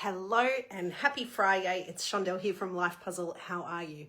Hello and happy Friday. It's Shondell here from Life Puzzle. How are you?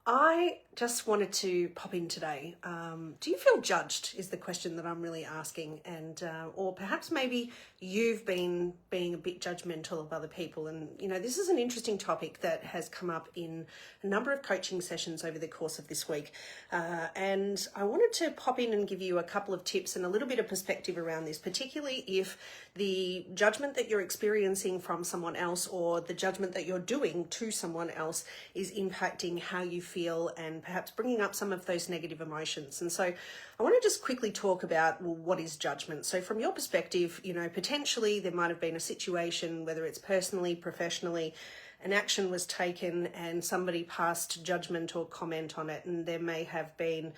I just wanted to pop in today. Do you feel judged is the question that I'm really asking, and or perhaps maybe you've been being a bit judgmental of other people. And this is an interesting topic that has come up in a number of coaching sessions over the course of this week, and I wanted to pop in and give you a couple of tips and a little bit of perspective around this, particularly if the judgment that you're experiencing from someone else or the judgment that you're doing to someone else is impacting how you feel and perhaps bringing up some of those negative emotions. And so I want to just quickly talk about, well, what is judgment? So from your perspective, potentially there might have been a situation, whether it's personally, professionally, an action was taken and somebody passed judgment or comment on it, and there may have been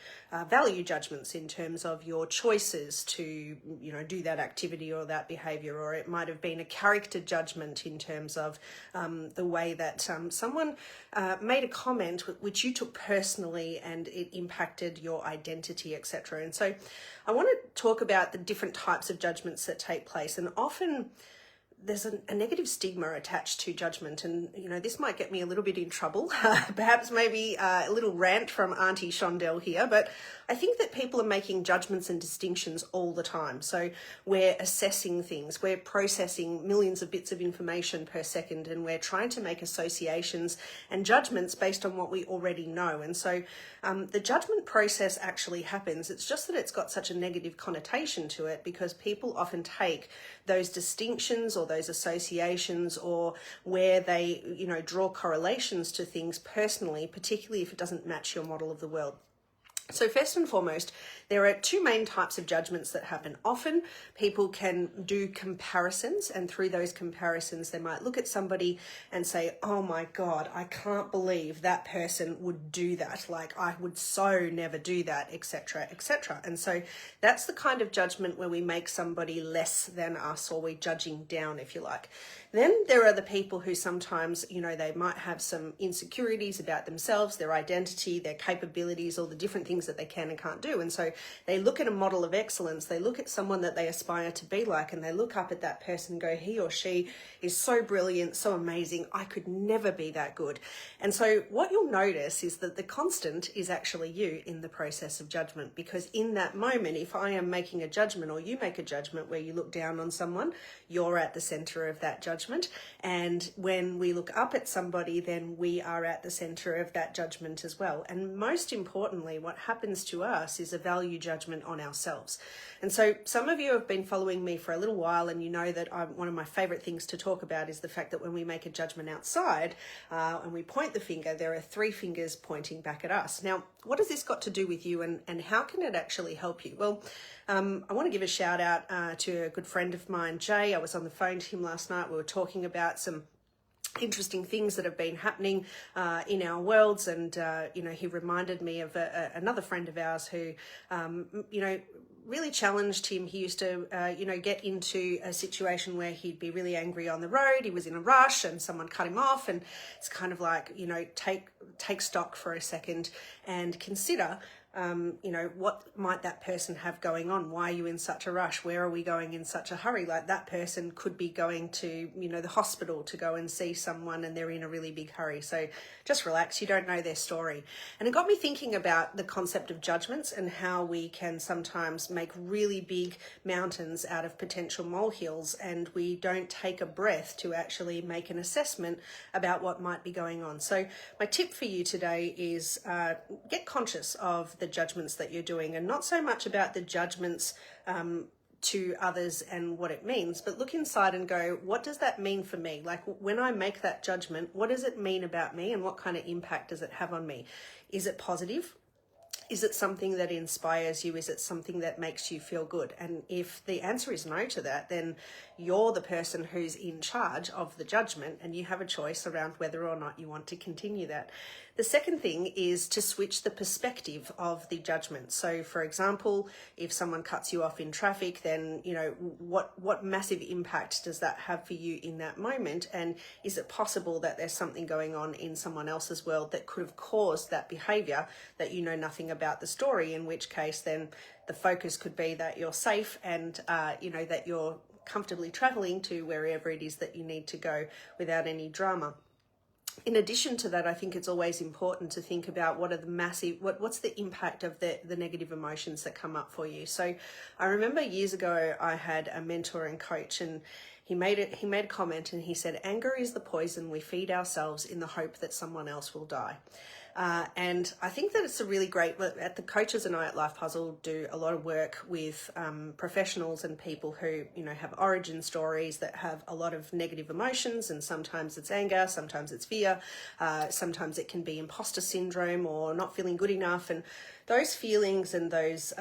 value judgments in terms of your choices to do that activity or that behavior, or it might have been a character judgment in terms of the way that someone made a comment which you took personally and it impacted your identity, etc. And so I want to talk about the different types of judgments that take place, and often there's a negative stigma attached to judgment, and this might get me a little bit in trouble. Perhaps maybe a little rant from Auntie Shondell here, but I think that people are making judgments and distinctions all the time. So we're assessing things, we're processing millions of bits of information per second, and we're trying to make associations and judgments based on what we already know. And so the judgment process actually happens. It's just that it's got such a negative connotation to it because people often take those distinctions or those associations or where they draw correlations to things personally, particularly if it doesn't match your model of the world. So first and foremost, there are two main types of judgments that happen. Often people can do comparisons, and through those comparisons they might look at somebody and say, oh my God, I can't believe that person would do that. Like, I would so never do that, etc., etc. And so that's the kind of judgment where we make somebody less than us, or we're judging down, if you like. Then there are the people who sometimes, they might have some insecurities about themselves, their identity, their capabilities, all the different things that they can and can't do. And so they look at a model of excellence, they look at someone that they aspire to be like, and they look up at that person and go, he or she is so brilliant, so amazing, I could never be that good. And so what you'll notice is that the constant is actually you in the process of judgment, because in that moment, if I am making a judgment or you make a judgment where you look down on someone, you're at the center of that judgment. And when we look up at somebody, then we are at the center of that judgment as well. And most importantly, what happens to us is a value judgment on ourselves. And so some of you have been following me for a little while, and you know that one of my favorite things to talk about is the fact that when we make a judgment outside and we point the finger, there are three fingers pointing back at us. Now, what has this got to do with you, and how can it actually help you? Well, I want to give a shout out to a good friend of mine, Jay. I was on the phone to him last night. We were talking about some interesting things that have been happening in our worlds, and he reminded me of another friend of ours who really challenged him. He used to get into a situation where he'd be really angry on the road. He was in a rush and someone cut him off, and it's kind of like, take stock for a second and consider what might that person have going on? Why are you in such a rush? Where are we going in such a hurry? Like, that person could be going to, the hospital to go and see someone, and they're in a really big hurry. So just relax. You don't know their story. And it got me thinking about the concept of judgments and how we can sometimes make really big mountains out of potential molehills, and we don't take a breath to actually make an assessment about what might be going on. So my tip for you today is get conscious of the judgments that you're doing, and not so much about the judgments to others and what it means, but look inside and go, what does that mean for me? Like, when I make that judgment, what does it mean about me, and what kind of impact does it have on me? Is it positive? Is it something that inspires you? Is it something that makes you feel good? And if the answer is no to that, then you're the person who's in charge of the judgment, and you have a choice around whether or not you want to continue that. The second thing is to switch the perspective of the judgment. So, for example, if someone cuts you off in traffic, then, what massive impact does that have for you in that moment? And is it possible that there's something going on in someone else's world that could have caused that behavior that you know nothing about the story, in which case then the focus could be that you're safe and, that you're comfortably traveling to wherever it is that you need to go without any drama. In addition to that, I think it's always important to think about what are the what's the impact of the negative emotions that come up for you. So I remember years ago, I had a mentor and coach, and he made a comment, and he said, anger is the poison we feed ourselves in the hope that someone else will die. And I think that it's a really great, at the Coaches and I at Life Puzzle do a lot of work with professionals and people who, have origin stories that have a lot of negative emotions, and sometimes it's anger, sometimes it's fear, sometimes it can be imposter syndrome or not feeling good enough. And those feelings and those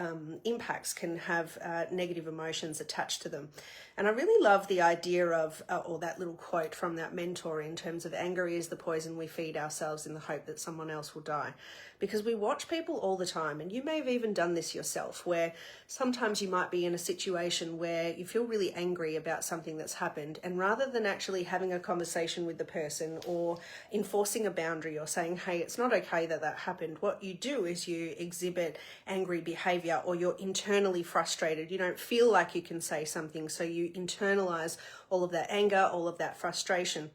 impacts can have negative emotions attached to them. And I really love the idea of, or that little quote from that mentor in terms of anger is the poison we feed ourselves in the hope that someone else will die. Because we watch people all the time, and you may have even done this yourself, where sometimes you might be in a situation where you feel really angry about something that's happened, and rather than actually having a conversation with the person or enforcing a boundary or saying, hey, it's not okay that happened, what you do is you exhibit angry behavior, or you're internally frustrated. You don't feel like you can say something, so you internalize all of that anger, all of that frustration.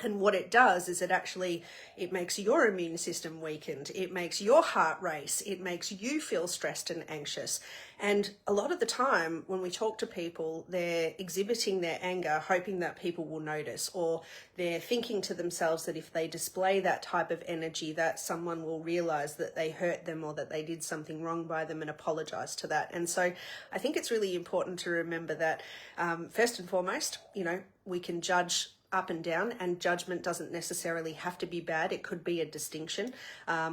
And what it does is it makes your immune system weakened. It makes your heart race. It makes you feel stressed and anxious. And a lot of the time when we talk to people, they're exhibiting their anger, hoping that people will notice, or they're thinking to themselves that if they display that type of energy, that someone will realize that they hurt them or that they did something wrong by them and apologize to that. And so I think it's really important to remember that first and foremost, we can judge up and down, and judgment doesn't necessarily have to be bad. It could be a distinction.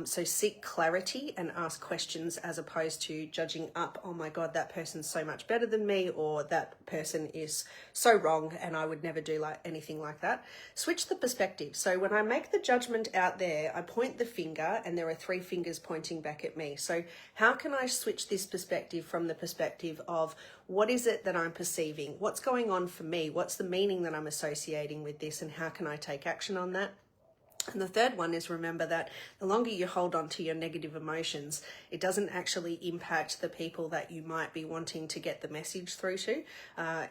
So seek clarity and ask questions as opposed to judging up. Oh my God, that person's so much better than me, or that person is so wrong and I would never do anything like that. Switch the perspective. So when I make the judgment out there, I point the finger and there are 3 fingers pointing back at me. So how can I switch this perspective from the perspective of what is it that I'm perceiving? What's going on for me? What's the meaning that I'm associating with this, and how can I take action on that? And the third one is, remember that the longer you hold on to your negative emotions, it doesn't actually impact the people that you might be wanting to get the message through to.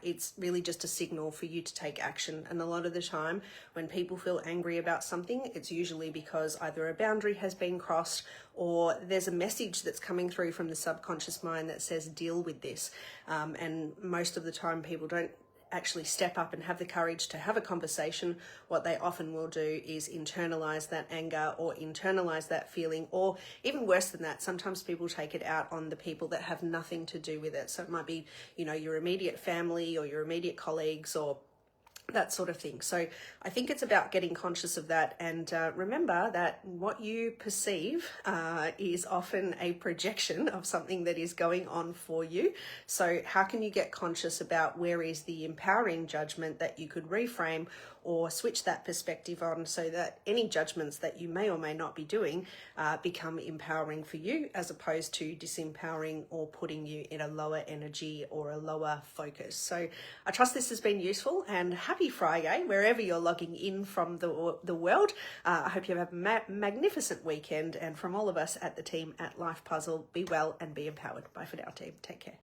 It's really just a signal for you to take action. And a lot of the time when people feel angry about something, it's usually because either a boundary has been crossed or there's a message that's coming through from the subconscious mind that says deal with this. And most of the time people don't actually step up and have the courage to have a conversation. What they often will do is internalize that anger or internalize that feeling, or even worse than that, sometimes people take it out on the people that have nothing to do with it. So it might be, your immediate family or your immediate colleagues or that sort of thing. So I think it's about getting conscious of that, and remember that what you perceive is often a projection of something that is going on for you. So how can you get conscious about where is the empowering judgment that you could reframe or switch that perspective on, so that any judgments that you may or may not be doing become empowering for you, as opposed to disempowering or putting you in a lower energy or a lower focus. So I trust this has been useful, and happy Friday wherever you're logging in from the world. I hope you have a magnificent weekend, and from all of us at the team at Life Puzzle, be well and be empowered. Bye for now, team. Take care.